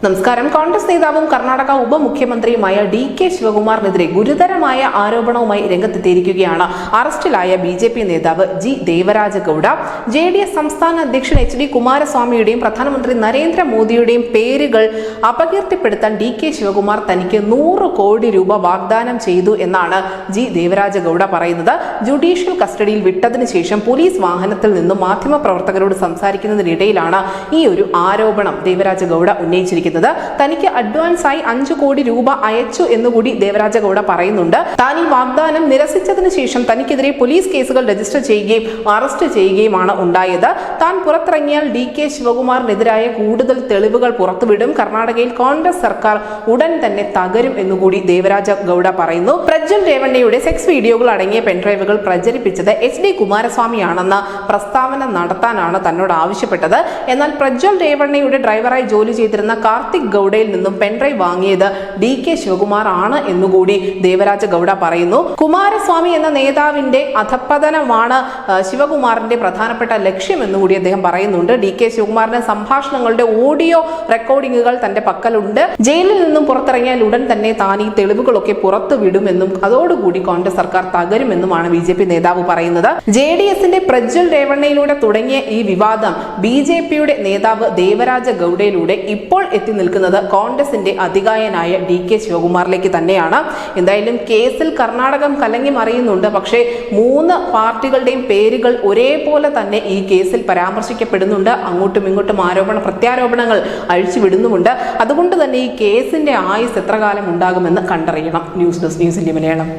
നമസ്കാരം. കോൺഗ്രസ് നേതാവും കർണാടക ഉപമുഖ്യമന്ത്രിയുമായ DK ശിവകുമാറിനെതിരെ ഗുരുതരമായ ആരോപണവുമായി രംഗത്തെത്തിയിരിക്കുകയാണ് അറസ്റ്റിലായ BJP നേതാവ് G. ദേവരാജ ഗൌഡ. JDS സംസ്ഥാന അധ്യക്ഷൻ HD കുമാരസ്വാമിയുടെയും പ്രധാനമന്ത്രി നരേന്ദ്രമോദിയുടെയും പേരുകൾ അപകീർത്തിപ്പെടുത്താൻ DK ശിവകുമാർ തനിക്ക് 100 കോടി രൂപ വാഗ്ദാനം ചെയ്തു എന്നാണ് G. ദേവരാജ ഗൌഡ പറയുന്നത്. ജുഡീഷ്യൽ കസ്റ്റഡിയിൽ വിട്ടതിനു ശേഷം പോലീസ് വാഹനത്തിൽ നിന്നും മാധ്യമപ്രവർത്തകരോട് സംസാരിക്കുന്നതിനിടയിലാണ് ഈ ഒരു ആരോപണം ദേവരാജ ഗൌഡ ഉന്നയിച്ചിരിക്കുന്നത്. തനിക്ക് അഡ്വാൻസായി 5 കോടി രൂപ അയച്ചു എന്നുകൂടി ദേവരാജ ഗൌഡ പറയുന്നുണ്ട്. താൻ ഈ വാഗ്ദാനം നിരസിച്ചതിന് ശേഷം തനിക്കെതിരെ പോലീസ് കേസുകൾ രജിസ്റ്റർ ചെയ്യുകയും അറസ്റ്റ് ചെയ്യുകയുമാണ് ഉണ്ടായത്. താൻ പുറത്തിറങ്ങിയാൽ DK ശിവകുമാറിനെതിരായ കൂടുതൽ തെളിവുകൾ പുറത്തുവിടും. കർണാടകയിൽ കോൺഗ്രസ് സർക്കാർ ഉടൻ തന്നെ തകരും എന്നുകൂടി ദേവരാജ ഗൌഡ പറയുന്നു. പ്രജ്വൽ രേവണ്ണയുടെ സെക്സ് വീഡിയോകൾ അടങ്ങിയ പെൻഡ്രൈവുകൾ പ്രചരിപ്പിച്ചത് HD കുമാരസ്വാമിയാണെന്ന പ്രസ്താവന നടത്താനാണ് തന്നോട് ആവശ്യപ്പെട്ടത്. എന്നാൽ പ്രജ്വൽ രേവണ്ണയുടെ ഡ്രൈവറായി ജോലി ചെയ്തിരുന്ന കാർത്തിക് ഗൌഡയിൽ നിന്നും പെൻഡ്രൈവ് വാങ്ങിയത് DK ശിവകുമാർ ആണ് എന്നുകൂടി ദേവരാജ ഗൌഡ പറയുന്നു. കുമാരസ്വാമി എന്ന നേതാവിന്റെ അധപ്പതനമാണ് ശിവകുമാറിന്റെ പ്രധാനപ്പെട്ട ലക്ഷ്യം എന്നുകൂടി അദ്ദേഹം പറയുന്നുണ്ട്. DK ശിവകുമാറിന്റെ സംഭാഷണങ്ങളുടെ ഓഡിയോ റെക്കോർഡിംഗുകൾ തന്റെ പക്കലുണ്ട്. ജയിലിൽ നിന്നും പുറത്തിറങ്ങിയാൽ ഉടൻ തന്നെ താൻ ഈ തെളിവുകളൊക്കെ പുറത്തു വിടുമെന്നും അതോടുകൂടി കോൺഗ്രസ് സർക്കാർ തകരുമെന്നുമാണ് BJP നേതാവ് പറയുന്നത്. JDSന്റെ പ്രജ്വൽ രേവണ്ണയിലൂടെ തുടങ്ങിയ ഈ വിവാദം BJPയുടെ നേതാവ് ദേവരാജ ഗൌഡയിലൂടെ ഇപ്പോൾ എത്തി നിൽക്കുന്നത് കോൺഗ്രസിന്റെ അധികായനായ DK ശിവകുമാറിലേക്ക് തന്നെയാണ്. എന്തായാലും കേസിൽ കർണാടകം കലങ്ങി മറിയുന്നുണ്ട്. പക്ഷേ 3 പാർട്ടികളുടെയും പേരുകൾ ഒരേപോലെ തന്നെ ഈ കേസിൽ പരാമർശിക്കപ്പെടുന്നുണ്ട്. അങ്ങോട്ടും ഇങ്ങോട്ടും പ്രത്യാരോപണങ്ങൾ അഴിച്ചുവിടുന്നുമുണ്ട്. അതുകൊണ്ട് തന്നെ ഈ കേസിന്റെ ആയുസ് എത്ര കാലം ഉണ്ടാകുമെന്ന് കണ്ടറിയണം. News desk news India Malayalam.